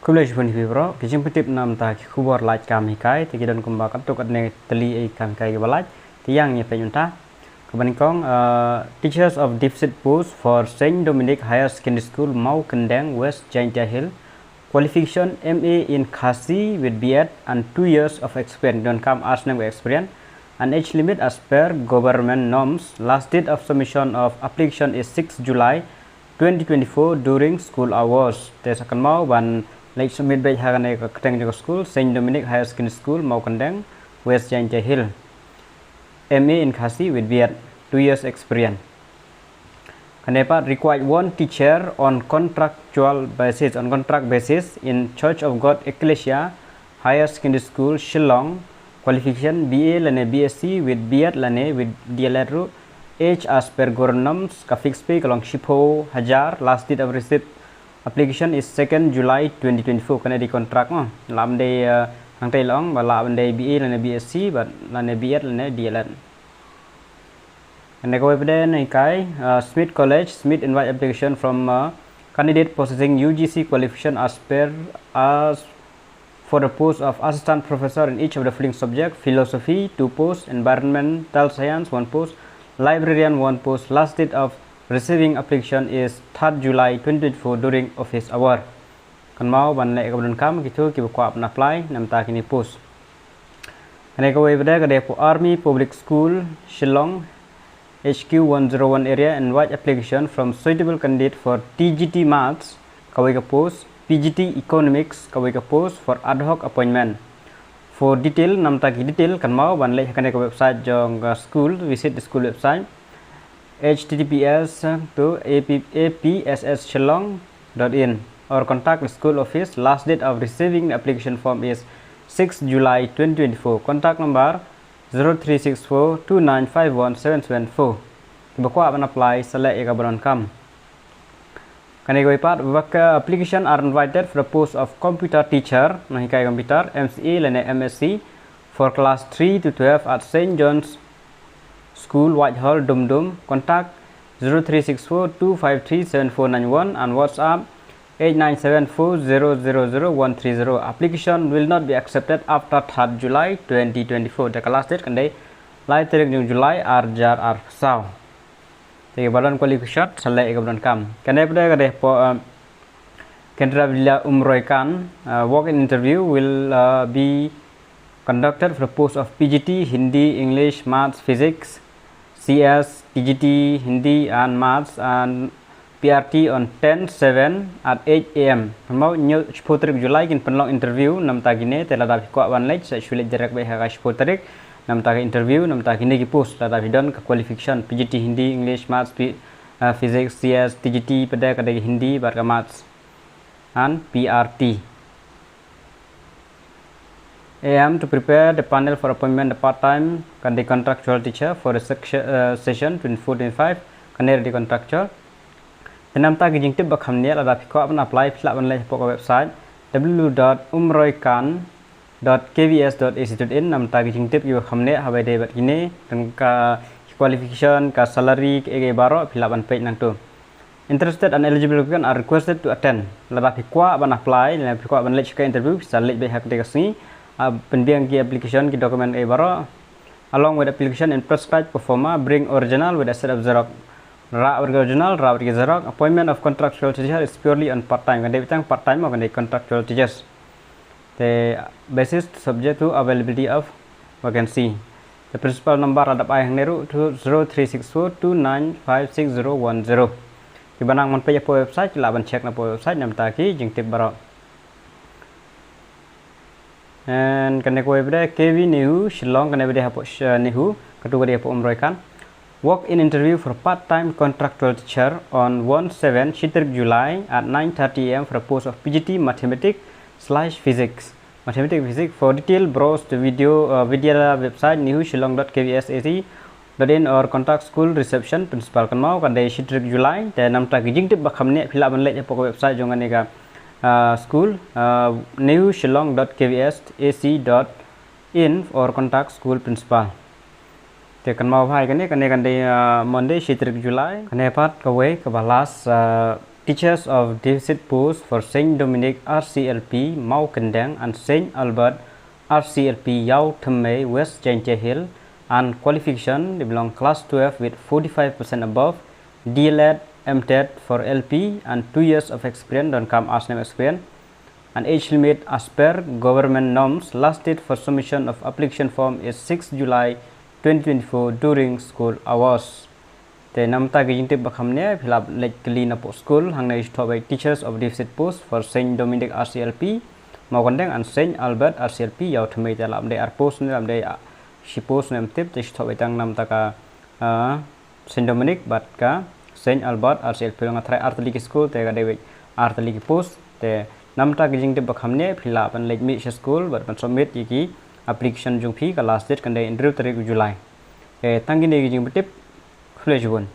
Kuliah pun hibro, kijing petip nam ta khubor LAITKAM HIKAI, tiki don kumba katuk adne teli LAITKAM HIKAI ke balaj, tiang ye penyunta. Kebanikong teachers of deficit post for Saint Dominic Higher Secondary School, Mau Kendang, West Jaintia Hill. Qualification MA in Khasi with B.Ed and 2 years of experience. Don't come as name experience. And age limit as per government norms. Last date of submission of application is 6 July 2024 during school hours. Tes akan mau ban late submit baik hagan ke keteng juga school Saint Dominic Higher Secondary School Mau Kendang West Jaintia Hill. MA in Khasi with B.Ed 2 years experience. Kenapa required one teacher on contractual basis in Church of God Ecclesia Higher Secondary School Shillong. Qualification BA lane BSc with B.Ed lane with DLED ru. Age as per governments ka fix pay kalong shipo hajar. Last date of receipt application is 2nd July 2024. Kena di kontrak mo. Lam day hang tay long bala day BA lane BSc but lane B.Ed lane DLED. And I go over there Smith College. Smith invite application from candidate possessing UGC qualification as for the post of assistant professor in each of the following subject: philosophy 2 posts, environmental science 1 post, librarian 1 post. Last date of receiving application is 3rd July 2024 during office hour. Kan mau ban lek kabun kam gitu ki ko apply nam ta kini post. And I go over there Army Public School Shillong HQ 101 area invite application from suitable candidate for TGT Maths kawai ka post, PGT Economics kawai ka post for ad hoc appointment. For detail nam ta ki detail kan mau ban lek kan ka website jong school, visit the school website https to appsshillong.in or contact the school office. Last date of receiving the application form is 6 July 2024. Contact number 0364295174. Bakwa ban apply select ega baron kam. Kani go part application are invited for the post of computer teacher na hikai computer MCA lene MSc for class 3 to 12 at St John's School Whitehall Dum. Contact 0364253741 and WhatsApp 8974000130. Application will not be accepted after 3rd July 2024. The last date kandai lai tarik July arjar ar sau. Tiga badan qualification select kemudian kam. Kandai pada kandai Kendra Villa Umroikan walk-in interview will be conducted for the post of PGT Hindi, English, Maths, Physics, CS, TGT Hindi and Maths and PRT on 10/7 at 8 AM. Mau nyu 10 Julai kin penlong interview nam ta gine tela da ko wan lech sa sulit direct by ha 10 nam ta interview nam ta gine ki post da vidon ka qualification PGT Hindi, English, Maths, Physics, CS, TGT pada kada Hindi bar ka Maths and PRT. AM to prepare the panel for appointment the part-time kandi contractual teacher for the session 24-25 kandi di contractual. Nam ta kijing tip bakam ni ada piko apan apply pila ban leh poko website www.umroikan.kvs.ac.in. nam ta kijing tip yu bakam ni habai de bat gini dan ka qualification ka salary ke baro pila ban page nang tu. Interested and eligible applicant are requested to attend. Lada piko apan apply dan piko apan leh ka interview bisa leh be hak de kasni penbiang ki application ki dokumen baro along with application and prescribed performa. Bring original with a set of xerox. Original, Xerox. Appointment of contractual teacher is purely on part-time. Kan dia bilang part-time or kan dia contractual teachers. The basis subject to availability of vacancy. The principal number ada ayah neru 0364295610. Di banang mon page po website, laban check na po website nam taki jing tip barok. And kan dia ko ibada KV Nihu Shillong kan dia hapo Nihu ketua dia po umroikan. Walk-in interview for part-time contractual teacher on 17 July at 9:30 AM for a post of PGT Mathematics/Physics. Physics. For detail, browse the video website nihushillong.kvsac.in or contact school reception principal kan mau kan day 10 July dan nam ta kijing tip bakam ni pila ban lek poko website jongan ega school nihushillong.kvsac.in or contact school principal. Tekan mau hai kan ni kan day Monday 10 July kan dapat kawai ke balas teachers of deficit post for Saint Dominic RCLP Mau Kendang and Saint Albert RCLP Yau Thame West Chanche Hill and qualification they belong class 12 with 45% above, DLED MTED for LP and 2 years of experience don't come as name experience, and age limit as per government norms. Last date for submission of application form is 6 July 2024 during school hours. Te namta gijing tip bakhamne fill up like clean up school hang nei by teachers of deficit post for Saint Dominic RCLP Maugandeng and Saint Albert RCLP Yau Thame te lam de ar post ne lam de shi post nem tip te by tang namta ka Saint Dominic bat ka Saint Albert RCLP lang try artalik school te ga de artalik post te namta gijing tip bakhamne fill up and like me school but submit yiki application jung phi ka last date kan de 3 July. Tangin de gijing tip Flejubun.